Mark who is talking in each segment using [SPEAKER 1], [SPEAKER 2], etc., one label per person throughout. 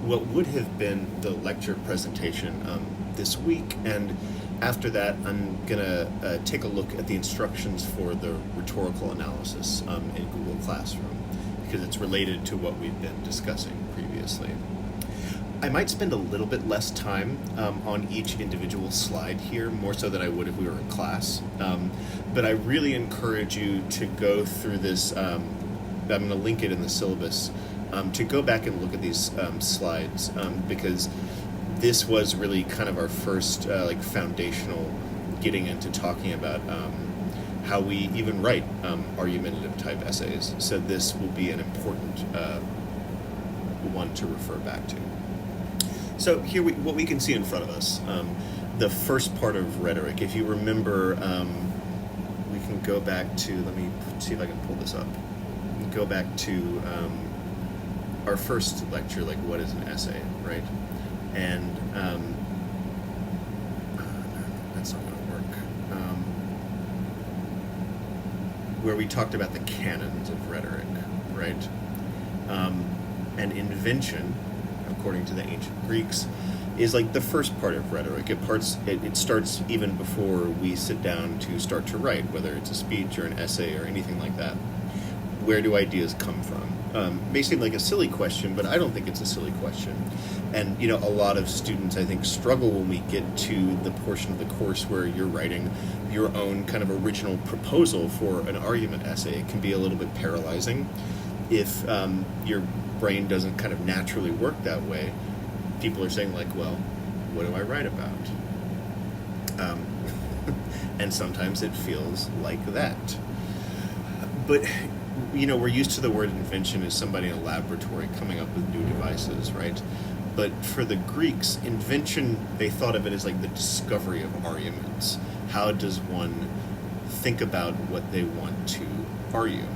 [SPEAKER 1] what would have been the lecture presentation this week, and after that I'm gonna take a look at the instructions for the rhetorical analysis in Google Classroom, because it's related to what we've been discussing previously. I might spend a little bit less time on each individual slide here, more so than I would if we were in class. But I really encourage you to go through this. I'm going to link it in the syllabus to go back and look at these slides, because this was really kind of our first like foundational getting into talking about how we even write argumentative type essays. So this will be an important one to refer back to. So here, what we can see in front of us, the first part of rhetoric. If you remember, we can go back to, let me see if I can pull this up. We can go back to our first lecture, like what is an essay, right? And that's not going to work. Where we talked about the canons of rhetoric, right? And invention, according to the ancient Greeks, is like the first part of rhetoric. It starts even before we sit down to start to write, whether it's a speech or an essay or anything like that. Where do ideas come from? May seem like a silly question, but I don't think it's a silly question. And a lot of students, I think, struggle when we get to the portion of the course where you're writing your own kind of original proposal for an argument essay. It can be a little bit paralyzing if your brain doesn't kind of naturally work that way. People are saying like, well, what do I write about? And sometimes it feels like that. But, we're used to the word invention as somebody in a laboratory coming up with new devices, right? But for the Greeks, invention, they thought of it as like the discovery of arguments. How does one think about what they want to argue?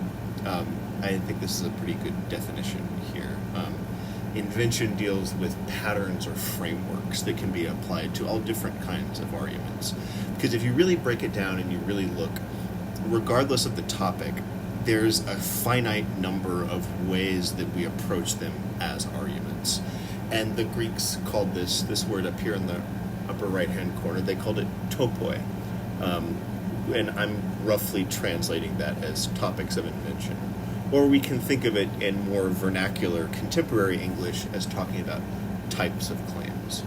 [SPEAKER 1] I think this is a pretty good definition here. Invention deals with patterns or frameworks that can be applied to all different kinds of arguments. Because if you really break it down and you really look, regardless of the topic, there's a finite number of ways that we approach them as arguments. And the Greeks called this word up here in the upper right-hand corner, they called it topoi. And I'm roughly translating that as topics of invention. Or we can think of it in more vernacular contemporary English as talking about types of claims.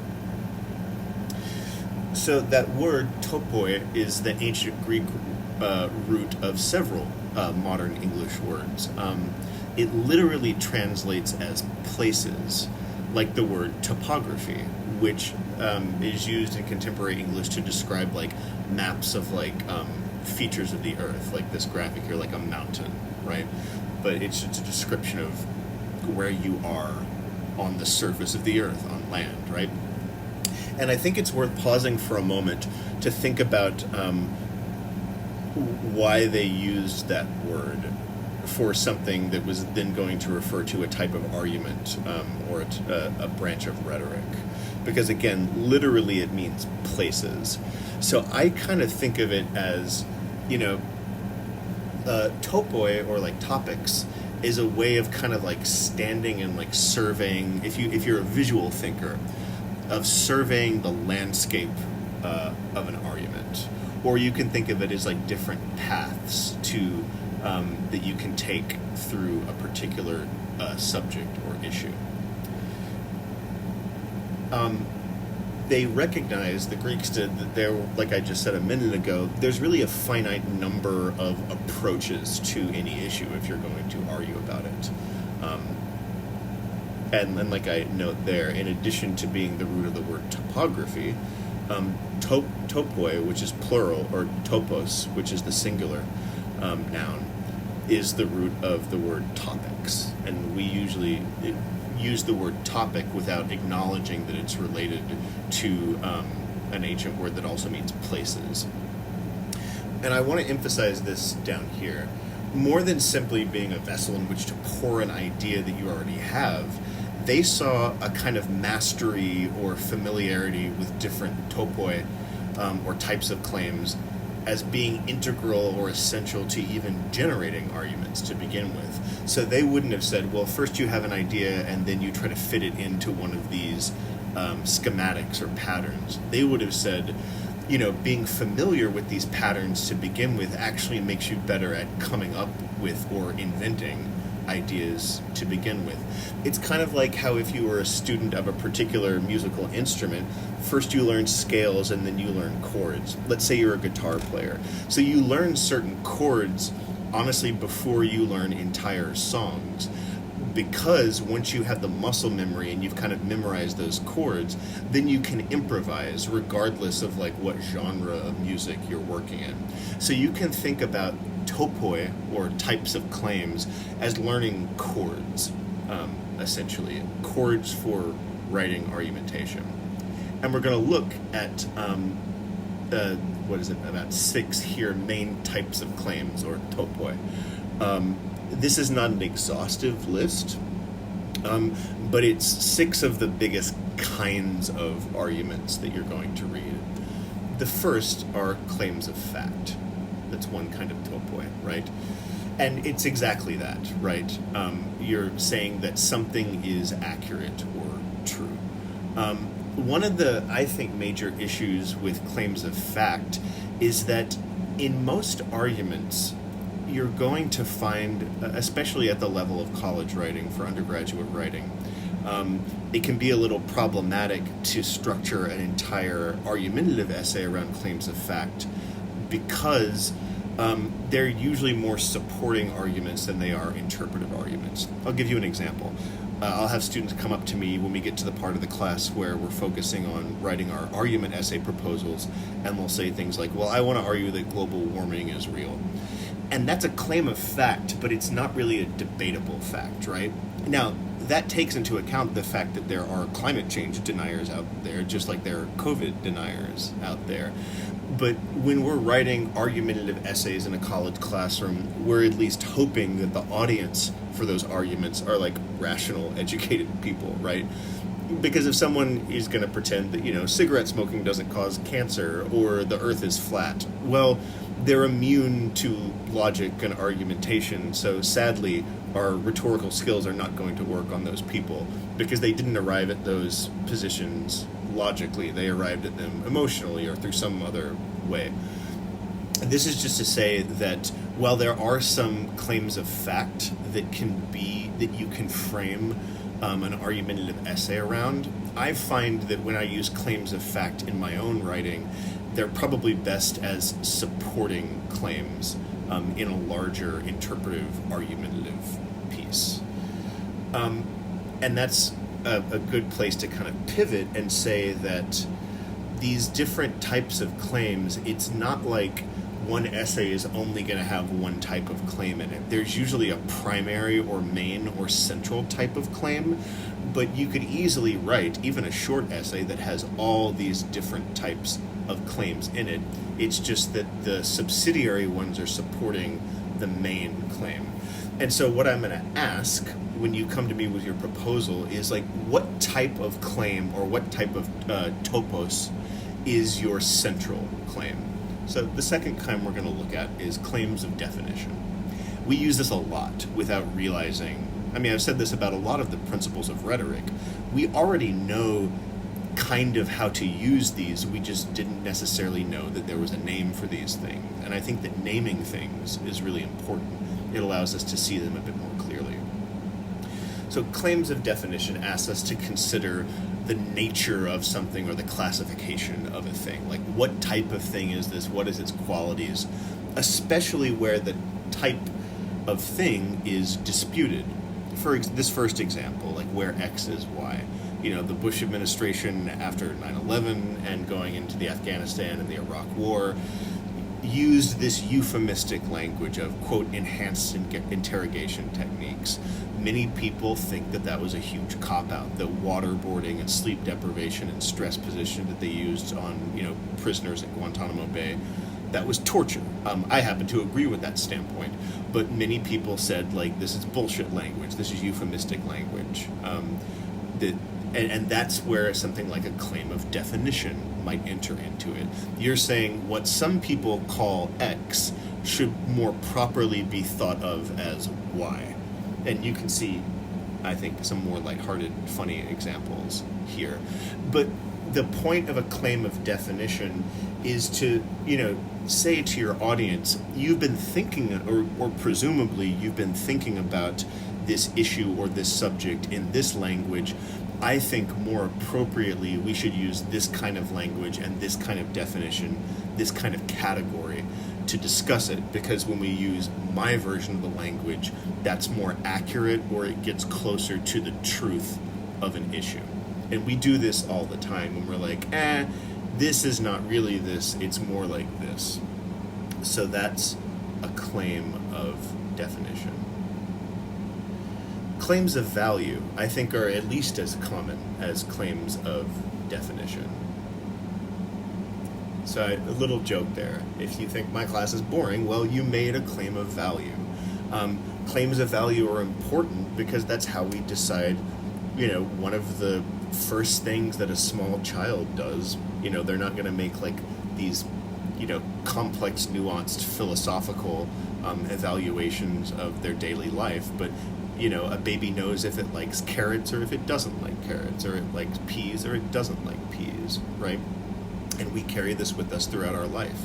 [SPEAKER 1] So that word topoi is the ancient Greek root of several modern English words. It literally translates as places, like the word topography, which is used in contemporary English to describe like maps of like features of the earth, like this graphic here, like a mountain, right? But it's a description of where you are on the surface of the earth, on land, right? And I think it's worth pausing for a moment to think about why they used that word for something that was then going to refer to a type of argument or a branch of rhetoric. Because again, literally it means places. So I kind of think of it as, topoi, or like topics, is a way of kind of like standing and like surveying, if you're a visual thinker, of surveying the landscape of an argument. Or you can think of it as like different paths to that you can take through a particular subject or issue. They recognized, the Greeks did, that there, like I just said a minute ago, there's really a finite number of approaches to any issue if you're going to argue about it. And like I note there, in addition to being the root of the word topography, topoi, which is plural, or topos, which is the singular noun, is the root of the word topics. And we usually use the word topic without acknowledging that it's related to an ancient word that also means places. And I want to emphasize this down here. More than simply being a vessel in which to pour an idea that you already have, they saw a kind of mastery or familiarity with different topoi or types of claims as being integral or essential to even generating arguments to begin with. So they wouldn't have said, well, first you have an idea and then you try to fit it into one of these schematics or patterns. They would have said, being familiar with these patterns to begin with actually makes you better at coming up with or inventing ideas to begin with. It's kind of like how if you were a student of a particular musical instrument, first you learn scales and then you learn chords. Let's say you're a guitar player. So you learn certain chords, honestly, before you learn entire songs. Because once you have the muscle memory and you've kind of memorized those chords, then you can improvise regardless of like what genre of music you're working in. So you can think about topoi, or types of claims, as learning chords, essentially. Chords for writing argumentation. And we're going to look at, about 6 here main types of claims, or topoi. This is not an exhaustive list, but it's 6 of the biggest kinds of arguments that you're going to read. The first are claims of fact. That's one kind of topoi, right? And it's exactly that, right? You're saying that something is accurate or true. One of the, I think, major issues with claims of fact is that in most arguments, you're going to find, especially at the level of college writing, for undergraduate writing, it can be a little problematic to structure an entire argumentative essay around claims of fact, because they're usually more supporting arguments than they are interpretive arguments. I'll give you an example. I'll have students come up to me when we get to the part of the class where we're focusing on writing our argument essay proposals, and we'll say things like, well, I want to argue that global warming is real. And that's a claim of fact, but it's not really a debatable fact, right? Now, that takes into account the fact that there are climate change deniers out there, just like there are COVID deniers out there. But when we're writing argumentative essays in a college classroom, we're at least hoping that the audience for those arguments are like rational, educated people, right? Because if someone is going to pretend that, cigarette smoking doesn't cause cancer or the earth is flat, well, they're immune to logic and argumentation, so sadly, our rhetorical skills are not going to work on those people because they didn't arrive at those positions logically. They arrived at them emotionally or through some other way. This is just to say that while there are some claims of fact that you can frame an argumentative essay around, I find that when I use claims of fact in my own writing, they're probably best as supporting claims in a larger interpretive argumentative piece. And that's a good place to kind of pivot and say that these different types of claims, it's not like one essay is only going to have one type of claim in it. There's usually a primary or main or central type of claim, but you could easily write even a short essay that has all these different types of claims in it. It's just that the subsidiary ones are supporting the main claim. And so what I'm going to ask when you come to me with your proposal is like, what type of claim or what type of topos is your central claim? So the second claim we're going to look at is claims of definition. We use this a lot without realizing. I've said this about a lot of the principles of rhetoric. We already know kind of how to use these, we just didn't necessarily know that there was a name for these things. And I think that naming things is really important. It allows us to see them a bit more clearly. So claims of definition asks us to consider the nature of something or the classification of a thing. Like, what type of thing is this? What is its qualities? Especially where the type of thing is disputed. For this first example, like where X is Y. The Bush administration after 9/11 and going into the Afghanistan and the Iraq War used this euphemistic language of, quote, enhanced interrogation techniques. Many people think that that was a huge cop-out, the waterboarding and sleep deprivation and stress position that they used on, prisoners at Guantanamo Bay. That was torture. I happen to agree with that standpoint, but many people said, this is bullshit language, this is euphemistic language. And that's where something like a claim of definition might enter into it. You're saying what some people call X should more properly be thought of as Y. And you can see, I think, some more lighthearted, funny examples here. But the point of a claim of definition is to, say to your audience, you've been thinking, or presumably you've been thinking about this issue or this subject in this language. I think more appropriately we should use this kind of language and this kind of definition, this kind of category to discuss it, because when we use my version of the language, that's more accurate, or it gets closer to the truth of an issue. And we do this all the time when we're like, this is not really this, it's more like this. So that's a claim of definition. Claims of value, I think, are at least as common as claims of definition. So a little joke there. If you think my class is boring, well, you made a claim of value. Claims of value are important because that's how we decide, one of the first things that a small child does. They're not going to make like these, complex, nuanced, philosophical evaluations of their daily life, but a baby knows if it likes carrots or if it doesn't like carrots, or it likes peas or it doesn't like peas, right? And we carry this with us throughout our life.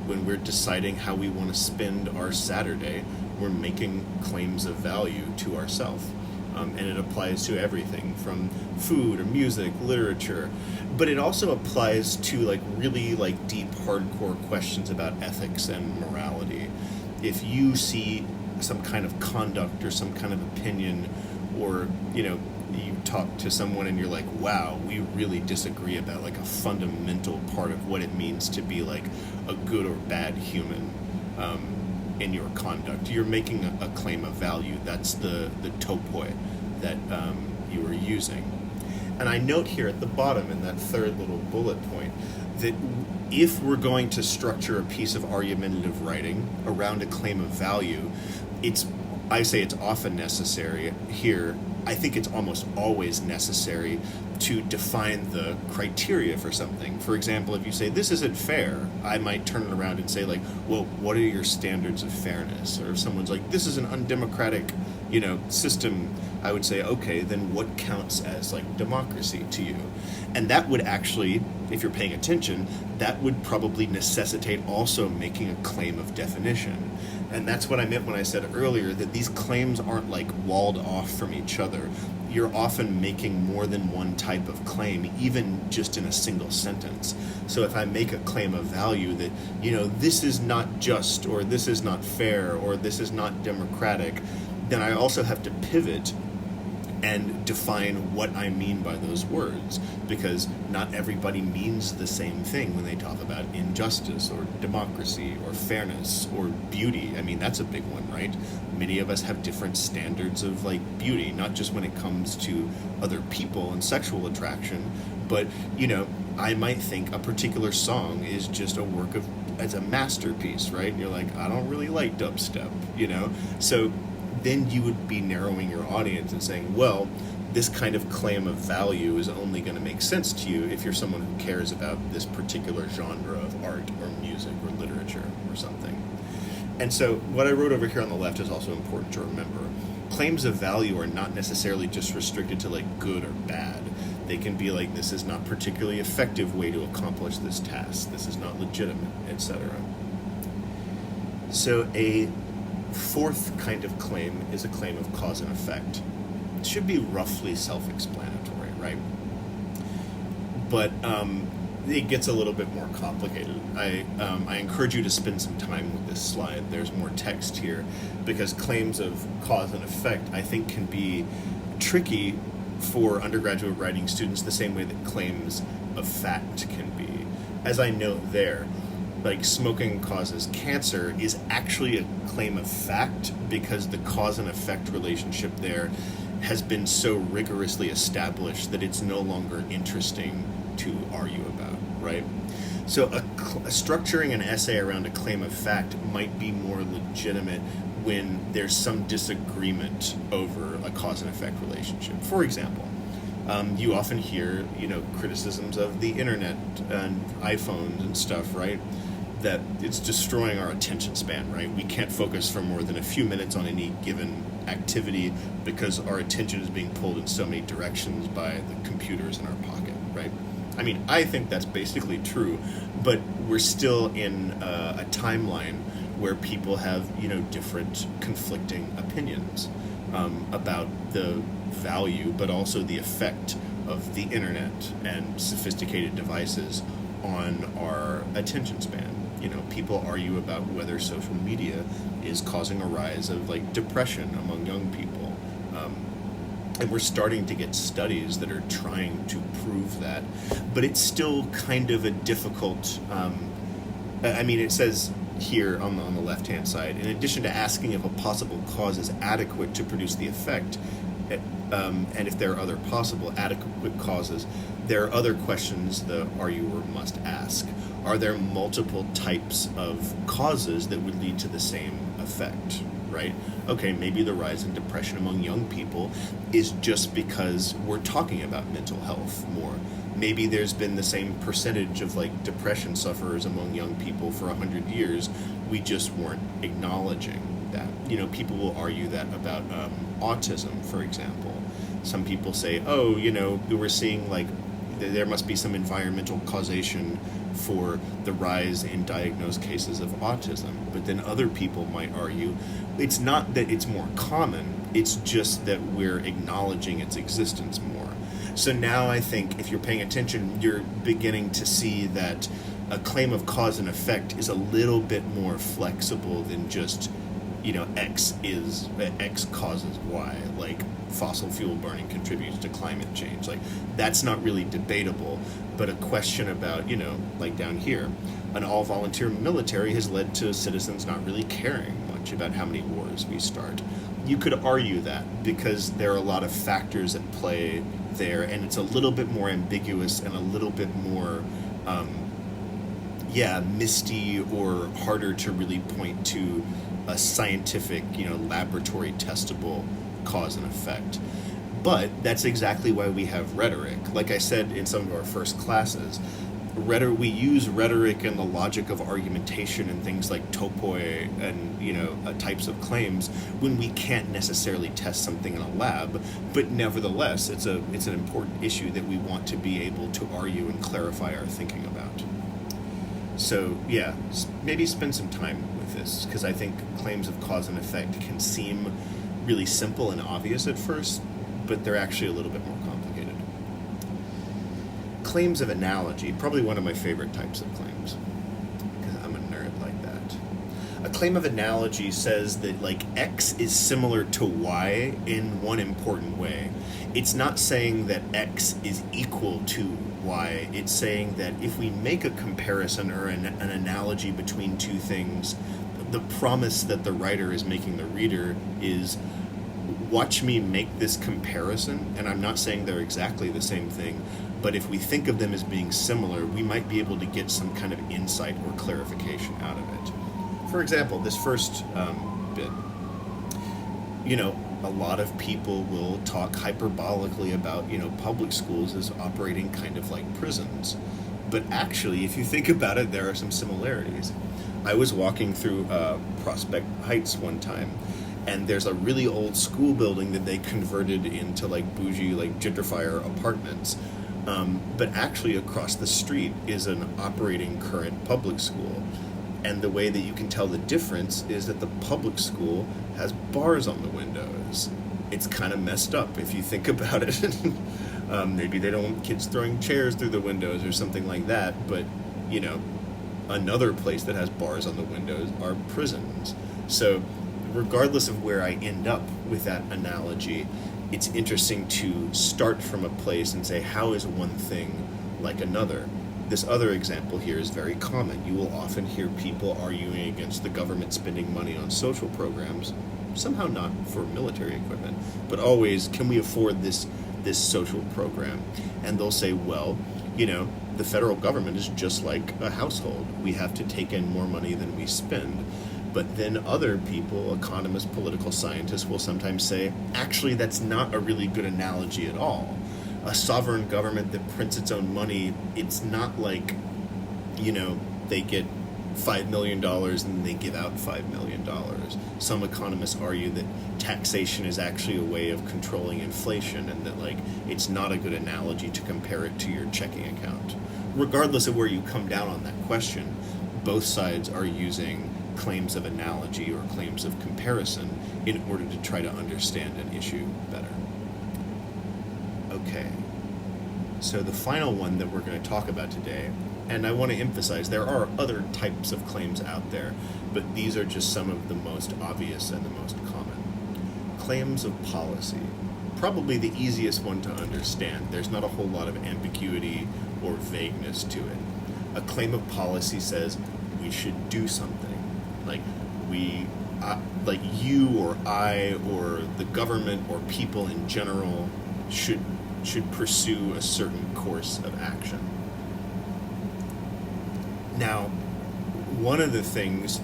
[SPEAKER 1] When we're deciding how we want to spend our Saturday, we're making claims of value to ourselves. And it applies to everything from food or music, literature, but it also applies to really deep, hardcore questions about ethics and morality. If you see some kind of conduct or some kind of opinion, or you talk to someone and you're like, wow, we really disagree about a fundamental part of what it means to be a good or bad human in your conduct, you're making a claim of value. That's the topoi that you were using. And I note here at the bottom in that third little bullet point that if we're going to structure a piece of argumentative writing around a claim of value, I say it's often necessary here. I think it's almost always necessary to define the criteria for something. For example, if you say, this isn't fair, I might turn it around and say, well, what are your standards of fairness? Or if someone's like, this is an undemocratic, system, I would say, okay, then what counts as democracy to you? And that would actually, if you're paying attention, that would probably necessitate also making a claim of definition. And that's what I meant when I said earlier that these claims aren't walled off from each other. You're often making more than one type of claim, even just in a single sentence. So if I make a claim of value that, this is not just, or this is not fair, or this is not democratic, then I also have to pivot and define what I mean by those words, because not everybody means the same thing when they talk about injustice or democracy or fairness or beauty. I mean, that's a big one, right? Many of us have different standards of beauty, not just when it comes to other people and sexual attraction, but I might think a particular song is just a work of, as a masterpiece, right? And you're like, I don't really like dubstep, So then you would be narrowing your audience and saying, well, this kind of claim of value is only going to make sense to you if you're someone who cares about this particular genre of art or music or literature or something. And so what I wrote over here on the left is also important to remember. Claims of value are not necessarily just restricted to good or bad. They can be this is not particularly effective way to accomplish this task. This is not legitimate, etc. So a fourth kind of claim is a claim of cause and effect. It should be roughly self-explanatory, right? But it gets a little bit more complicated. I encourage you to spend some time with this slide. There's more text here, because claims of cause and effect, I think, can be tricky for undergraduate writing students the same way that claims of fact can be. As I note there, smoking causes cancer is actually a claim of fact because the cause and effect relationship there has been so rigorously established that it's no longer interesting to argue about, right? So structuring an essay around a claim of fact might be more legitimate when there's some disagreement over a cause and effect relationship. For example, You often hear, criticisms of the internet and iPhones and stuff, right? That it's destroying our attention span, right? We can't focus for more than a few minutes on any given activity because our attention is being pulled in so many directions by the computers in our pocket, right? I mean, I think that's basically true, but we're still in a timeline where people have, different conflicting opinions about the value, but also the effect of the internet and sophisticated devices on our attention span. People argue about whether social media is causing a rise of depression among young people. And we're starting to get studies that are trying to prove that, but it's still kind of a difficult, it says here on the left-hand side, in addition to asking if a possible cause is adequate to produce the effect, and if there are other possible adequate causes, there are other questions the arguer must ask. Are there multiple types of causes that would lead to the same effect, right? Okay, maybe the rise in depression among young people is just because we're talking about mental health more. Maybe there's been the same percentage of depression sufferers among young people for 100 years. We just weren't acknowledging that. People will argue that about autism, for example. Some people say, we're seeing there must be some environmental causation for the rise in diagnosed cases of autism. But then other people might argue it's not that it's more common, it's just that we're acknowledging its existence more. So now I think if you're paying attention, you're beginning to see that a claim of cause and effect is a little bit more flexible than just, X causes Y, fossil fuel burning contributes to climate change. That's not really debatable, but a question about, down here, an all-volunteer military has led to citizens not really caring much about how many wars we start. You could argue that because there are a lot of factors at play there, and it's a little bit more ambiguous and a little bit more, misty or harder to really point to a scientific, laboratory testable cause and effect. But that's exactly why we have rhetoric. Like I said in some of our first classes, we use rhetoric and the logic of argumentation and things like topoi and types of claims when we can't necessarily test something in a lab, but nevertheless it's an important issue that we want to be able to argue and clarify our thinking about. So yeah, maybe spend some time with this, because I think claims of cause and effect can seem really simple and obvious at first, but they're actually a little bit more complicated. Claims of analogy, probably one of my favorite types of claims, because I'm a nerd like that. A claim of analogy says that X is similar to Y in one important way. It's not saying that X is equal to Y. It's saying that if we make a comparison or an analogy between two things, the promise that the writer is making the reader is, watch me make this comparison, and I'm not saying they're exactly the same thing, but if we think of them as being similar, we might be able to get some kind of insight or clarification out of it. For example, this first bit, a lot of people will talk hyperbolically about, public schools as operating kind of like prisons. But actually, if you think about it, there are some similarities. I was walking through Prospect Heights one time, and there's a really old school building that they converted into bougie, gentrifier apartments. But actually across the street is an operating current public school. And the way that you can tell the difference is that the public school has bars on the windows. It's kind of messed up if you think about it. Maybe they don't want kids throwing chairs through the windows or something like that, but, another place that has bars on the windows are prisons. So regardless of where I end up with that analogy, it's interesting to start from a place and say, how is one thing like another? This other example here is very common. You will often hear people arguing against the government spending money on social programs, somehow not for military equipment, but always, can we afford this social program? And they'll say, well, the federal government is just like a household. We have to take in more money than we spend. But then other people, economists, political scientists, will sometimes say, actually, that's not a really good analogy at all. a sovereign government that prints its own money, it's not like, they get $5 million and they give out $5 million. Some economists argue that taxation is actually a way of controlling inflation, and that it's not a good analogy to compare it to your checking account. Regardless of where you come down on that question, both sides are using claims of analogy or claims of comparison in order to try to understand an issue better. Okay, so the final one that we're going to talk about today, and I want to emphasize there are other types of claims out there, but these are just some of the most obvious and the most common. Claims of policy. Probably the easiest one to understand. There's not a whole lot of ambiguity or vagueness to it. A claim of policy says we should do something. You or I or the government or people in general should pursue a certain course of action. Now, one of the things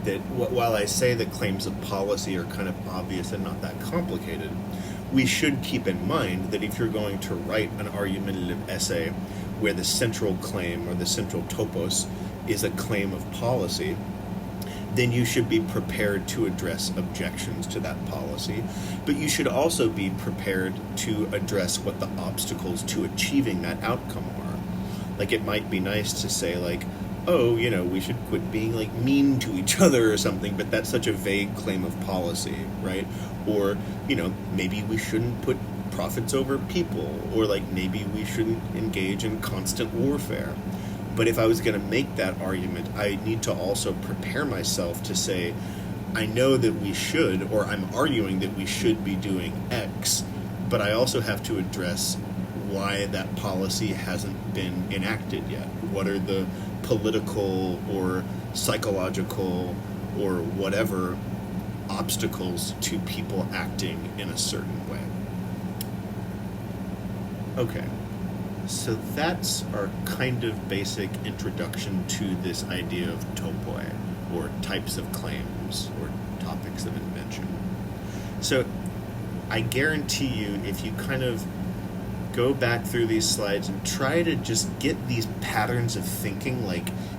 [SPEAKER 1] that, while I say that claims of policy are kind of obvious and not that complicated, we should keep in mind that if you're going to write an argumentative essay where the central claim or the central topos is a claim of policy, then you should be prepared to address objections to that policy. But you should also be prepared to address what the obstacles to achieving that outcome are. It might be nice to say, we should quit being mean to each other or something, but that's such a vague claim of policy, right? Or, maybe we shouldn't put profits over people, or maybe we shouldn't engage in constant warfare. But if I was going to make that argument, I need to also prepare myself to say, I know that we should, or I'm arguing that we should be doing X, but I also have to address why that policy hasn't been enacted yet. What are the political or psychological or whatever obstacles to people acting in a certain way? Okay. So that's our kind of basic introduction to this idea of topoi, or types of claims, or topics of invention. So I guarantee you, if you kind of go back through these slides and try to just get these patterns of thinking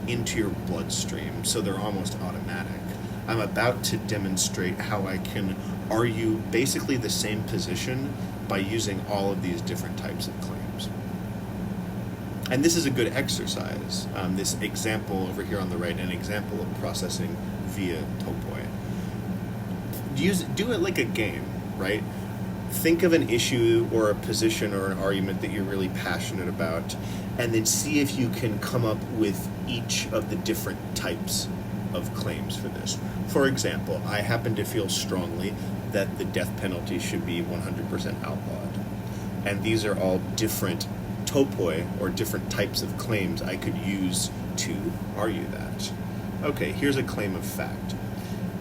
[SPEAKER 1] into your bloodstream so they're almost automatic, I'm about to demonstrate how I can argue basically the same position by using all of these different types of claims. And this is a good exercise. This example over here on the right, an example of processing via topoi. Do it like a game, right? Think of an issue or a position or an argument that you're really passionate about, and then see if you can come up with each of the different types of claims for this. For example, I happen to feel strongly that the death penalty should be 100% outlawed. And these are all different topoi, or different types of claims I could use to argue that. Okay, here's a claim of fact.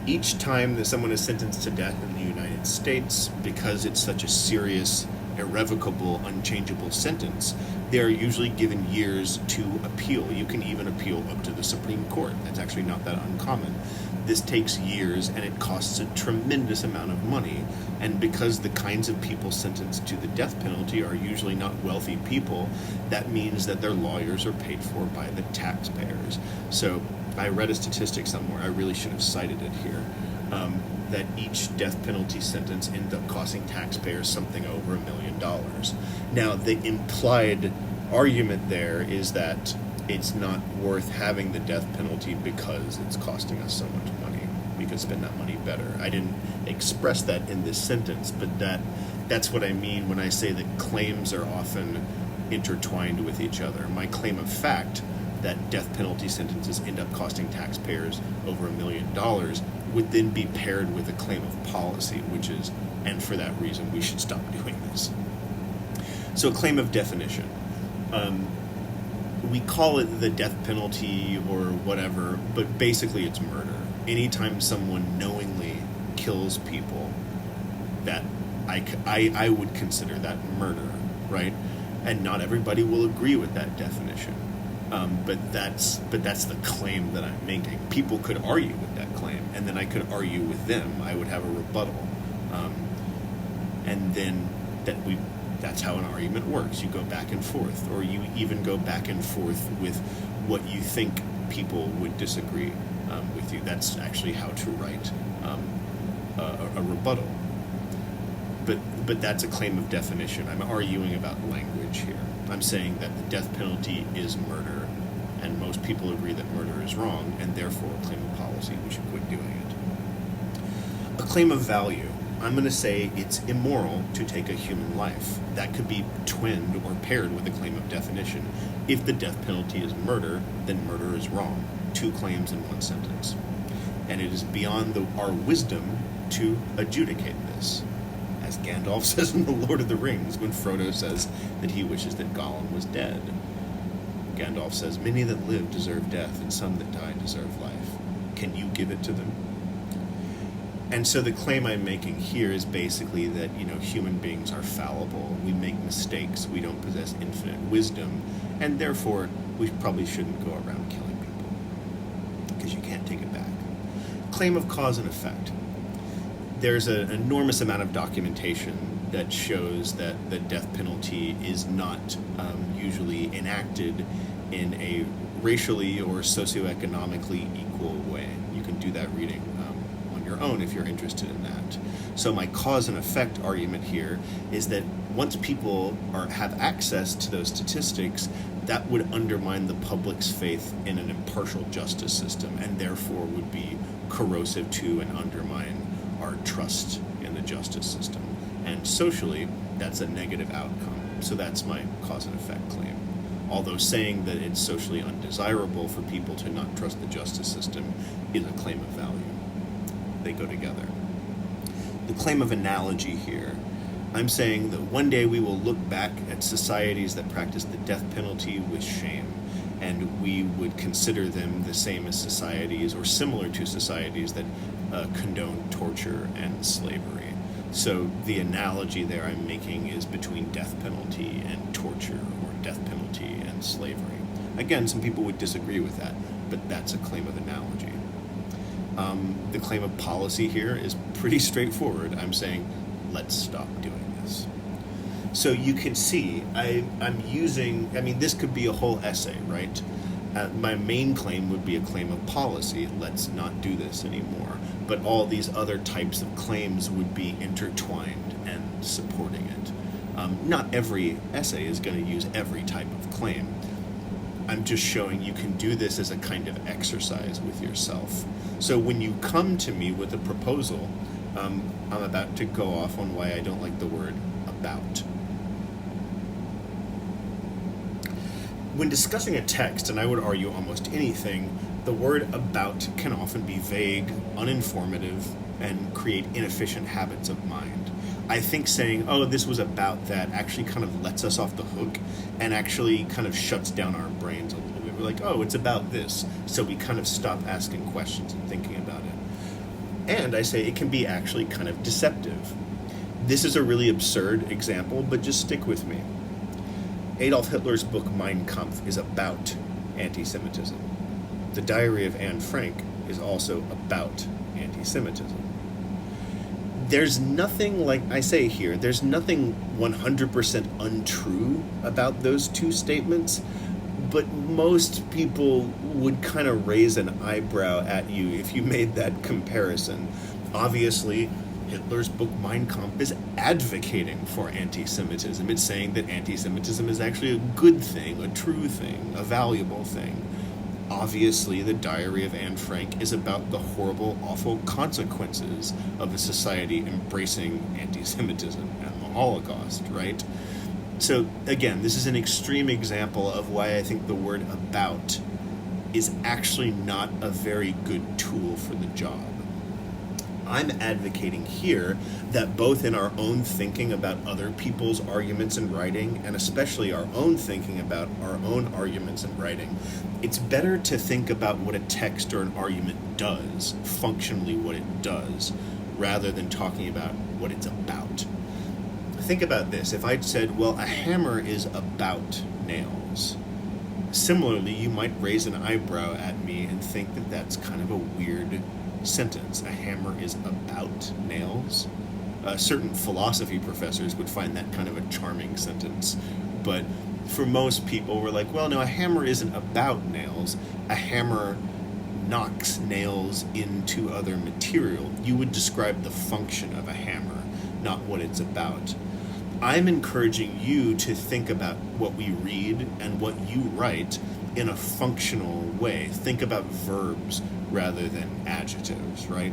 [SPEAKER 1] Each time that someone is sentenced to death in the United States, because it's such a serious, irrevocable, unchangeable sentence, they are usually given years to appeal. You can even appeal up to the Supreme Court. That's actually not that uncommon. This takes years, and it costs a tremendous amount of money. And because the kinds of people sentenced to the death penalty are usually not wealthy people, that means that their lawyers are paid for by the taxpayers. So I read a statistic somewhere, I really should have cited it here, that each death penalty sentence ends up costing taxpayers something over $1 million. Now, the implied argument there is that it's not worth having the death penalty because it's costing us so much money. We could spend that money better. I didn't express that in this sentence, but that's what I mean when I say that claims are often intertwined with each other. My claim of fact that death penalty sentences end up costing taxpayers over $1 million would then be paired with a claim of policy, which is, and for that reason, we should stop doing this. So a claim of definition. We call it the death penalty or whatever, but basically it's murder. Anytime someone knowingly kills people, that I would consider that murder, right? And not everybody will agree with that definition. But that's the claim that I'm making. People could argue with that claim, and then I could argue with them. I would have a rebuttal, and then That's how an argument works. You go back and forth, or you even go back and forth with what you think people would disagree with you. That's actually how to write a rebuttal. But that's a claim of definition. I'm arguing about language here. I'm saying that the death penalty is murder, and most people agree that murder is wrong, and therefore a claim of policy, we should quit doing it. A claim of value. I'm going to say it's immoral to take a human life. That could be twinned or paired with a claim of definition. If the death penalty is murder, then murder is wrong. 2 claims in 1 sentence. And it is beyond our wisdom to adjudicate this. As Gandalf says in The Lord of the Rings when Frodo says that he wishes that Gollum was dead. Gandalf says, "Many that live deserve death, and some that die deserve life. Can you give it to them?" And so the claim I'm making here is basically that, human beings are fallible. We make mistakes. We don't possess infinite wisdom. And therefore, we probably shouldn't go around killing people. Because you can't take it back. Claim of cause and effect. There's an enormous amount of documentation that shows that the death penalty is not usually enacted in a racially or socioeconomically equal way. You can do that reading on your own if you're interested in that. So my cause and effect argument here is that once people have access to those statistics, that would undermine the public's faith in an impartial justice system, and therefore would be corrosive to and undermine our trust in the justice system. And socially, that's a negative outcome. So that's my cause and effect claim. Although saying that it's socially undesirable for people to not trust the justice system is a claim of value. They go together. The claim of analogy here, I'm saying that one day we will look back at societies that practice the death penalty with shame, and we would consider them the same as societies or similar to societies that condone torture and slavery. So the analogy there I'm making is between death penalty and torture, or death penalty and slavery. Again, some people would disagree with that, but that's a claim of analogy. The claim of policy here is pretty straightforward. I'm saying, let's stop doing this. So you can see, this could be a whole essay, right? My main claim would be a claim of policy. Let's not do this anymore. But all these other types of claims would be intertwined and supporting it. Not every essay is going to use every type of claim. I'm just showing you can do this as a kind of exercise with yourself. So when you come to me with a proposal, I'm about to go off on why I don't like the word about. When discussing a text, and I would argue almost anything, the word about can often be vague, uninformative, and create inefficient habits of mind. I think saying, oh, this was about that, actually kind of lets us off the hook and actually kind of shuts down our brains a little bit. We're like, oh, it's about this. So we kind of stop asking questions and thinking about it. And I say it can be actually kind of deceptive. This is a really absurd example, but just stick with me. Adolf Hitler's book Mein Kampf is about anti-Semitism. The Diary of Anne Frank is also about anti-Semitism. There's nothing, like I say here, there's nothing 100% untrue about those two statements, but most people would kind of raise an eyebrow at you if you made that comparison. Obviously, Hitler's book Mein Kampf is advocating for anti-Semitism. It's saying that anti-Semitism is actually a good thing, a true thing, a valuable thing. Obviously, the Diary of Anne Frank is about the horrible, awful consequences of a society embracing anti-Semitism and the Holocaust, right? So, again, this is an extreme example of why I think the word about is actually not a very good tool for the job. I'm advocating here that both in our own thinking about other people's arguments and writing, and especially our own thinking about our own arguments and writing, it's better to think about what a text or an argument does, functionally what it does, rather than talking about what it's about. Think about this. If I'd said, well, a hammer is about nails, similarly, you might raise an eyebrow at me and think that that's kind of a weird sentence. A hammer is about nails. Certain philosophy professors would find that kind of a charming sentence, but for most people, we're like, well, no, a hammer isn't about nails. A hammer knocks nails into other material. You would describe the function of a hammer, not what it's about. I'm encouraging you to think about what we read and what you write in a functional way. Think about verbs rather than adjectives, right?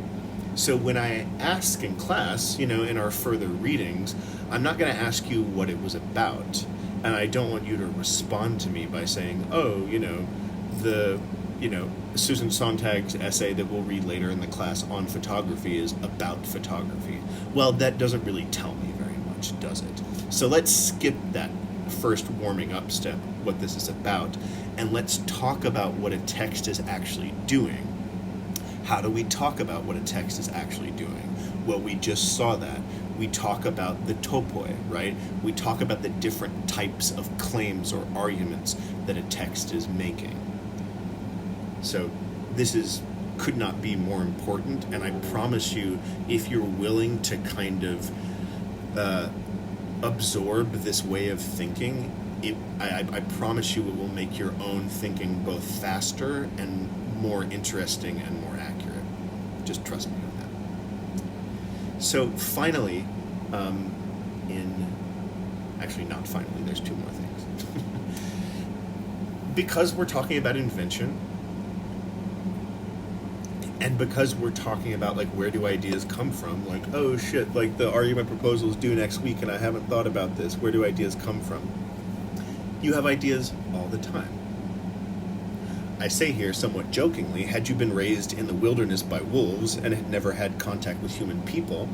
[SPEAKER 1] So when I ask in class, in our further readings, I'm not going to ask you what it was about. And I don't want you to respond to me by saying, oh, Susan Sontag's essay that we'll read later in the class on photography is about photography. Well, that doesn't really tell me very much, does it? So let's skip that first warming up step, what this is about, and let's talk about what a text is actually doing. How do we talk about what a text is actually doing? Well, we just saw that. We talk about the topoi, right? We talk about the different types of claims or arguments that a text is making. So this could not be more important, and I promise you, if you're willing to kind of absorb this way of thinking, I promise you it will make your own thinking both faster and more interesting and more accurate. Just trust me on that. So finally, actually not finally, there's two more things. Because we're talking about invention, and because we're talking about, like, where do ideas come from? Like, oh shit, like the argument proposal is due next week and I haven't thought about this. Where do ideas come from? You have ideas all the time. I say here somewhat jokingly, had you been raised in the wilderness by wolves and had never had contact with human people,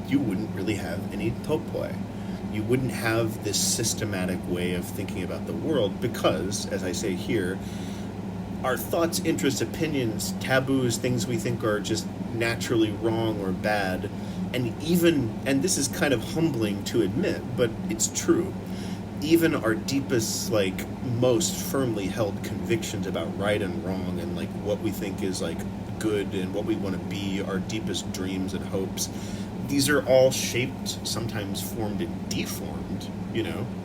[SPEAKER 1] you wouldn't really have any topoi. You wouldn't have this systematic way of thinking about the world because, as I say here, our thoughts, interests, opinions, taboos, things we think are just naturally wrong or bad, and this is kind of humbling to admit, but it's true, even our deepest, like, most firmly held convictions about right and wrong and, like, what we think is, like, good and what we want to be, our deepest dreams and hopes, these are all shaped, sometimes formed and deformed,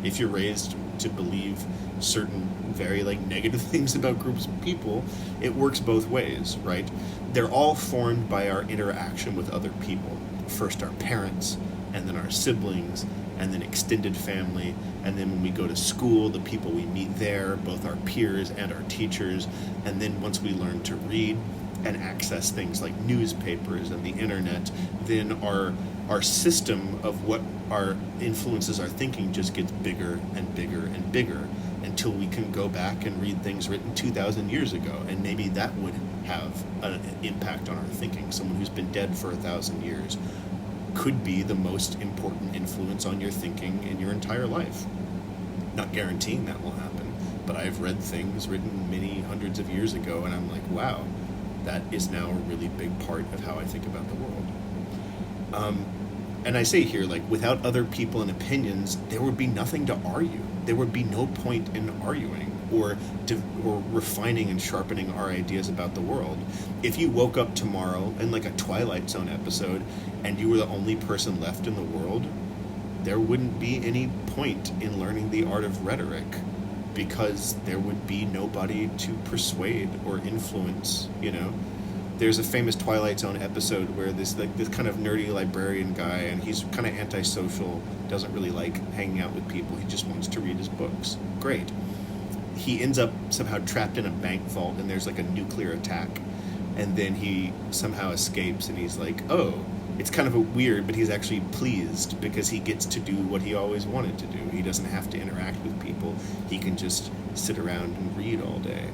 [SPEAKER 1] if you're raised to believe certain very, like, negative things about groups of people, it works both ways, right? They're all formed by our interaction with other people. First our parents, and then our siblings, and then extended family, and then when we go to school, the people we meet there, both our peers and our teachers, and then once we learn to read and access things like newspapers and the internet, then our system of what our influences our thinking just gets bigger and bigger and bigger until we can go back and read things written 2,000 years ago, and maybe that would have an impact on our thinking. Someone who's been dead for 1,000 years could be the most important influence on your thinking in your entire life. Not guaranteeing that will happen, but I've read things written many hundreds of years ago, and I'm like, wow, that is now a really big part of how I think about the world. And I say here, like, without other people and opinions, there would be nothing to argue. There would be no point in arguing or refining and sharpening our ideas about the world. If you woke up tomorrow in, like, a Twilight Zone episode and you were the only person left in the world, there wouldn't be any point in learning the art of rhetoric because there would be nobody to persuade or influence, There's a famous Twilight Zone episode where this kind of nerdy librarian guy, and he's kind of antisocial, doesn't really like hanging out with people, he just wants to read his books. Great. He ends up somehow trapped in a bank vault, and there's like a nuclear attack, and then he somehow escapes, and he's like, oh, it's kind of weird, but he's actually pleased because he gets to do what he always wanted to do. He doesn't have to interact with people. He can just sit around and read all day.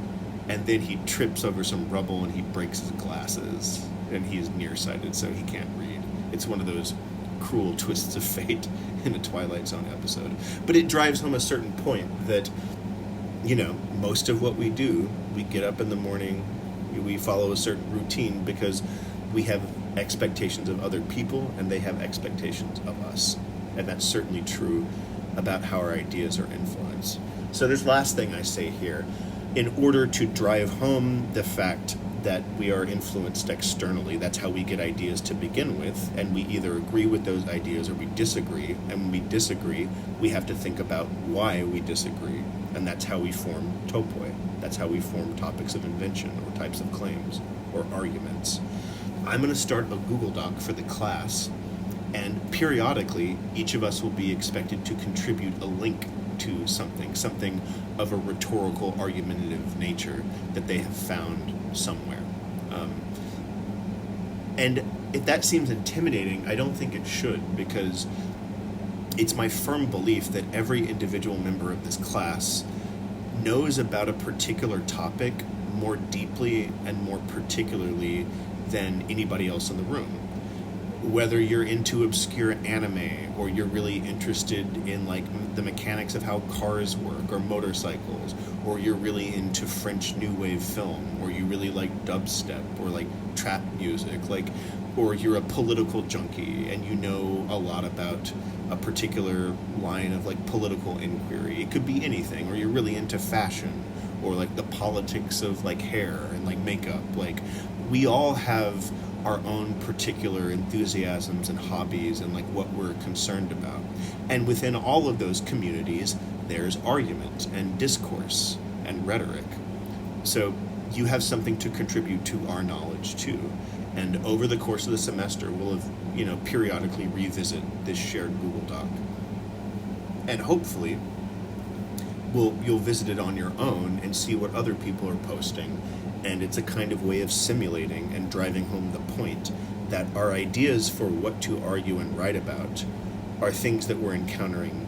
[SPEAKER 1] And then he trips over some rubble and he breaks his glasses, and he's nearsighted, so he can't read. It's one of those cruel twists of fate in a Twilight Zone episode. But it drives home a certain point that, most of what we do, we get up in the morning, we follow a certain routine because we have expectations of other people and they have expectations of us. And that's certainly true about how our ideas are influenced. So this last thing I say here, in order to drive home the fact that we are influenced externally. That's how we get ideas to begin with, and we either agree with those ideas or we disagree. And when we disagree, we have to think about why we disagree, and that's how we form topoi. That's how we form topics of invention or types of claims or arguments. I'm going to start a Google Doc for the class, and periodically each of us will be expected to contribute a link to something of a rhetorical, argumentative nature that they have found somewhere. And if that seems intimidating, I don't think it should, because it's my firm belief that every individual member of this class knows about a particular topic more deeply and more particularly than anybody else in the room. Whether you're into obscure anime, or you're really interested in like the mechanics of how cars work or motorcycles, or you're really into French New Wave film, or you really like dubstep or like trap music, or you're a political junkie and you know a lot about a particular line of like political inquiry. It could be anything. Or you're really into fashion, or like the politics of like hair and like makeup. Like, we all have our own particular enthusiasms and hobbies and like what we're concerned about. And within all of those communities, there's argument and discourse and rhetoric. So you have something to contribute to our knowledge too. And over the course of the semester, we'll have, periodically revisit this shared Google Doc. And hopefully you'll visit it on your own and see what other people are posting. And it's a kind of way of simulating and driving home the point that our ideas for what to argue and write about are things that we're encountering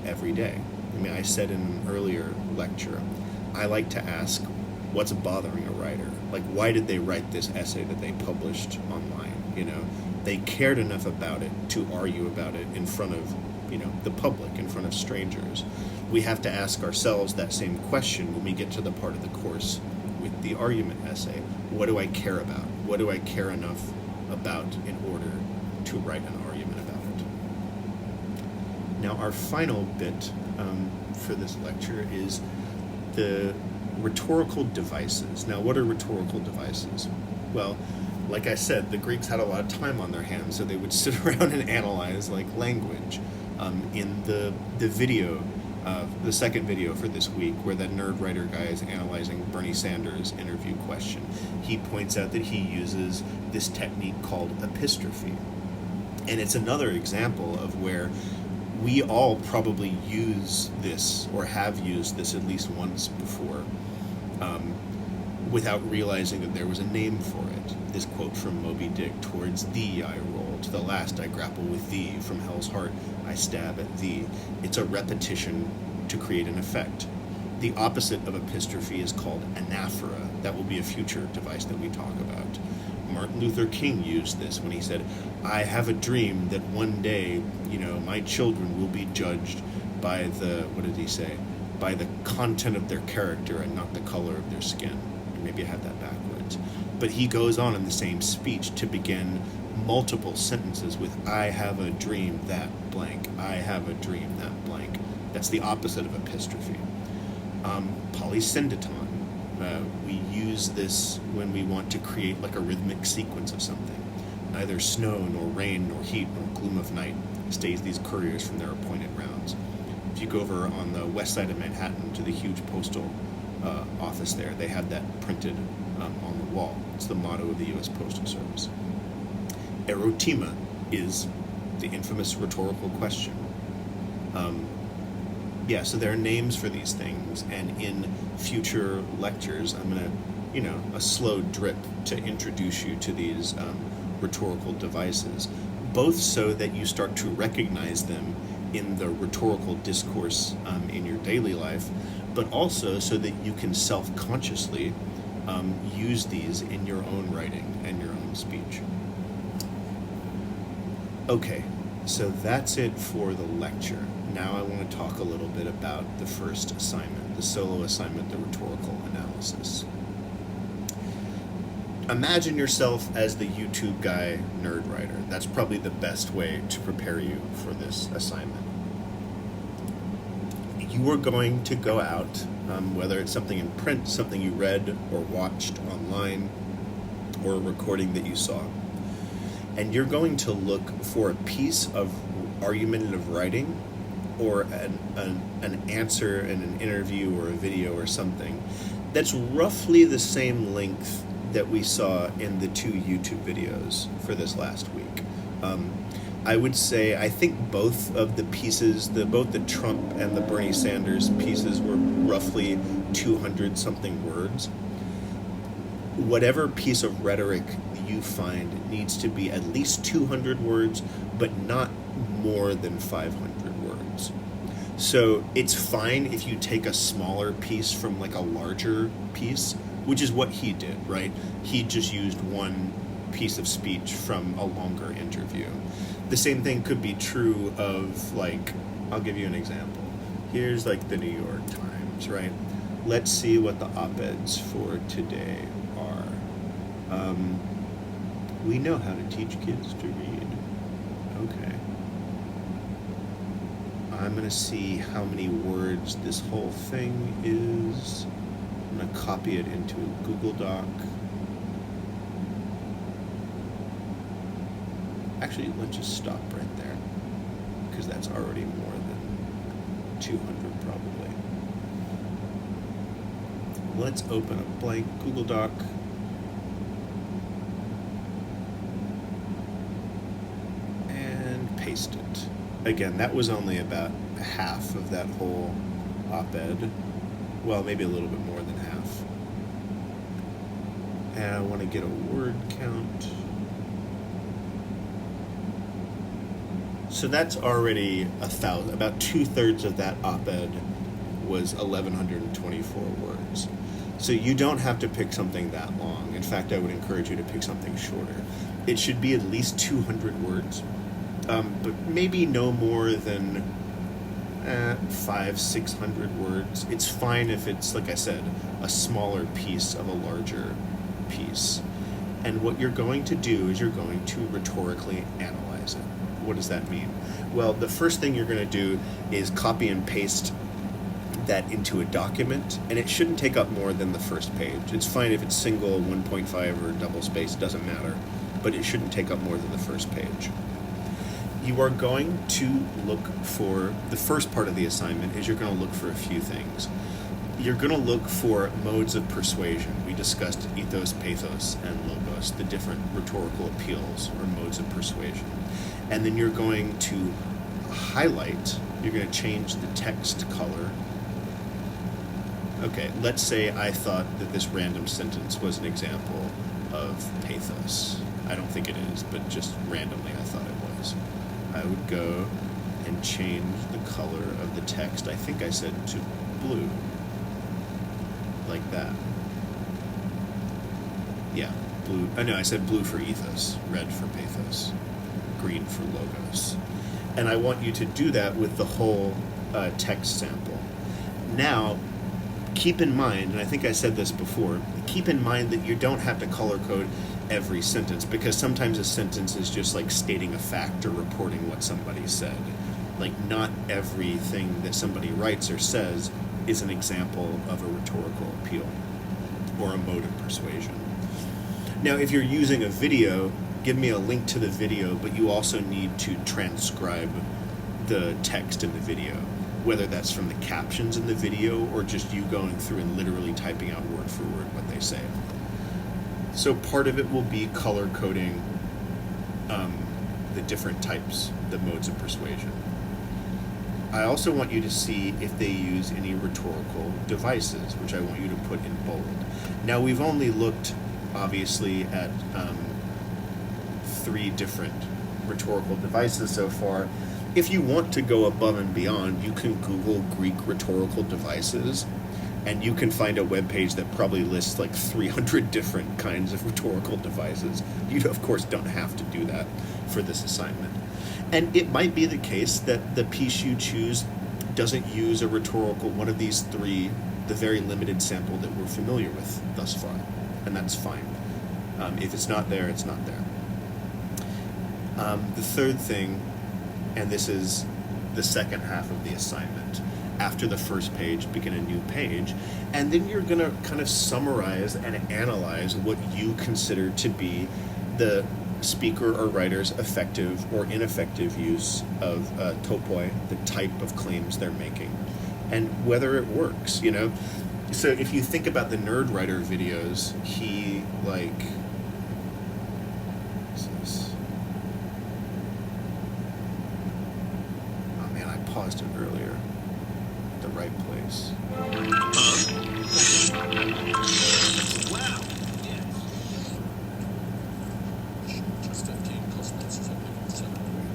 [SPEAKER 1] every day. I mean, I said in an earlier lecture, I like to ask, what's bothering a writer? Like, why did they write this essay that they published online? They cared enough about it to argue about it in front of, the public, in front of strangers. We have to ask ourselves that same question when we get to the part of the course with the argument essay. What do I care about? What do I care enough about in order to write an argument about it? Now, our final bit for this lecture is the rhetorical devices. Now, what are rhetorical devices? Well, like I said, the Greeks had a lot of time on their hands, so they would sit around and analyze like language. In the video, the second video for this week, where that nerd writer guy is analyzing Bernie Sanders' interview question, he points out that he uses this technique called epistrophe. And it's another example of where we all probably use this, or have used this at least once before, without realizing that there was a name for it. This quote from Moby Dick, "Towards thee I roll, to the last I grapple with thee, from hell's heart I stab at thee." It's a repetition to create an effect. The opposite of epistrophe is called anaphora. That will be a future device that we talk about. Martin Luther King used this when he said, "I have a dream that one day, my children will be judged by by the content of their character and not the color of their skin." Maybe I have that backwards. But he goes on in the same speech to begin multiple sentences with, "I have a dream that blank. I have a dream that blank." That's the opposite of epistrophe. Polysyndeton. We use this when we want to create like a rhythmic sequence of something. Neither snow, nor rain, nor heat, nor gloom of night stays these couriers from their appointed rounds. If you go over on the west side of Manhattan to the huge postal office there, they have that printed on the wall. It's the motto of the U.S. Postal Service. Erotima is the infamous rhetorical question. So there are names for these things, and in future lectures, I'm going to, a slow drip to introduce you to these rhetorical devices, both so that you start to recognize them in the rhetorical discourse in your daily life, but also so that you can self-consciously use these in your own writing and your own speech. Okay, so that's it for the lecture. Now I want to talk a little bit about the first assignment, the solo assignment, the rhetorical analysis. Imagine yourself as the YouTube guy, nerd writer. That's probably the best way to prepare you for this assignment. You are going to go out, whether it's something in print, something you read or watched online, or a recording that you saw, and you're going to look for a piece of argumentative writing or an answer in an interview or a video or something that's roughly the same length that we saw in the 2 YouTube videos for this last week. I would say I think both of the pieces, both the Trump and the Bernie Sanders pieces, were roughly 200 something words. Whatever piece of rhetoric you find needs to be at least 200 words, but not more than 500 words. So it's fine if you take a smaller piece from like a larger piece, which is what he did, right? He just used one piece of speech from a longer interview. The same thing could be true of, like, I'll give you an example. Here's like the New York Times, right? Let's see what the op-eds for today are. We know how to teach kids to read. Okay. I'm going to see how many words this whole thing is. I'm going to copy it into a Google Doc. Actually, let's just stop right there, because that's already more than 200 probably. Let's open a blank Google Doc. And paste it. Again, that was only about half of that whole op-ed. Well, maybe a little bit more than half. And I want to get a word count. So that's already 1,000. About 2/3 of that op-ed was 1,124 words. So you don't have to pick something that long. In fact, I would encourage you to pick something shorter. It should be at least 200 words, but maybe no more than 500-600 words. It's fine if it's, like I said, a smaller piece of a larger piece. And what you're going to do is you're going to rhetorically analyze it. What does that mean? Well, the first thing you're going to do is copy and paste that into a document, and it shouldn't take up more than the first page. It's fine if it's single, 1.5, or double space, doesn't matter, but it shouldn't take up more than the first page. You are going to look for, the first part of the assignment is you're going to look for a few things. You're going to look for modes of persuasion. We discussed ethos, pathos, and logos, the different rhetorical appeals or modes of persuasion. And then you're going to highlight, you're going to change the text color. Okay, let's say I thought that this random sentence was an example of pathos. I don't think it is, but just randomly I thought it was. I would go and change the color of the text. I think I said to blue. Like that. Yeah, blue. No, I said blue for ethos, red for pathos, green for logos. And I want you to do that with the whole text sample. Now, keep in mind, and I think I said this before, keep in mind that you don't have to color code every sentence, because sometimes a sentence is just like stating a fact or reporting what somebody said. Like, not everything that somebody writes or says is an example of a rhetorical appeal or a mode of persuasion. Now, if you're using a video, give me a link to the video, but you also need to transcribe the text in the video, whether that's from the captions in the video or just you going through and literally typing out word for word what they say. So part of it will be color coding the different types, the modes of persuasion. I also want you to see if they use any rhetorical devices, which I want you to put in bold. Now, we've only looked, obviously, at 3 different rhetorical devices so far. If you want to go above and beyond, you can Google Greek rhetorical devices, and you can find a web page that probably lists like 300 different kinds of rhetorical devices. You, of course, don't have to do that for this assignment. And it might be the case that the piece you choose doesn't use a rhetorical, one of these 3, the very limited sample that we're familiar with thus far, and that's fine. If it's not there, it's not there. The third thing, and this is the second half of the assignment, after the first page, begin a new page, and then you're going to kind of summarize and analyze what you consider to be the speaker or writer's effective or ineffective use of topoi, the type of claims they're making, and whether it works, you know? So if you think about the Nerd Writer videos, he, like, what's this? Oh man, I paused it earlier. The right place.
[SPEAKER 2] Wow.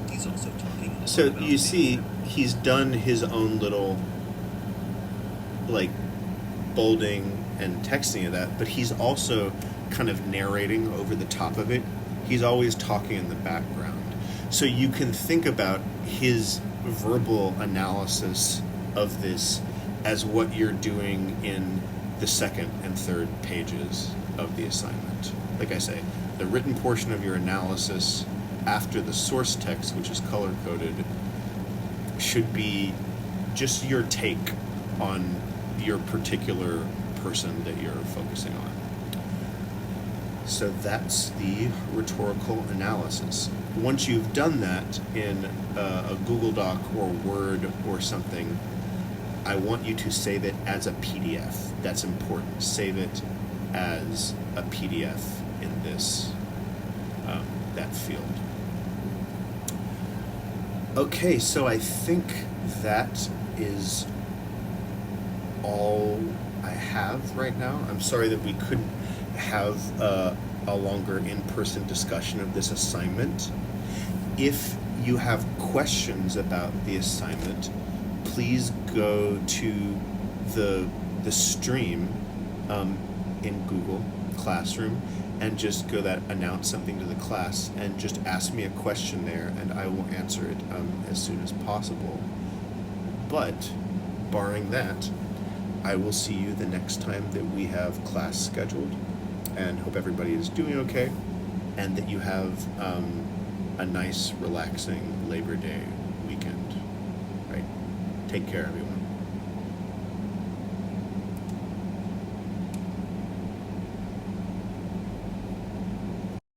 [SPEAKER 2] He's also talking.
[SPEAKER 1] So you see, he's done his own little, like, bolding and texting of that, but he's also kind of narrating over the top of it. He's always talking in the background. So you can think about his verbal analysis of this as what you're doing in the second and third pages of the assignment. Like I say, the written portion of your analysis after the source text, which is color-coded, should be just your take on your particular person that you're focusing on. So that's the rhetorical analysis. Once you've done that in a Google Doc or Word or something, I want you to save it as a PDF. That's important. Save it as a PDF in this, that field. Okay, so I think that is all I have right now. I'm sorry that we couldn't have a longer in-person discussion of this assignment. If you have questions about the assignment, please go to the stream in Google Classroom and just go that announce something to the class and just ask me a question there, and I will answer it as soon as possible. But barring that, I will see you the next time that we have class scheduled, and hope everybody is doing okay and that you have a nice, relaxing Labor Day weekend. Right? Take care, everyone.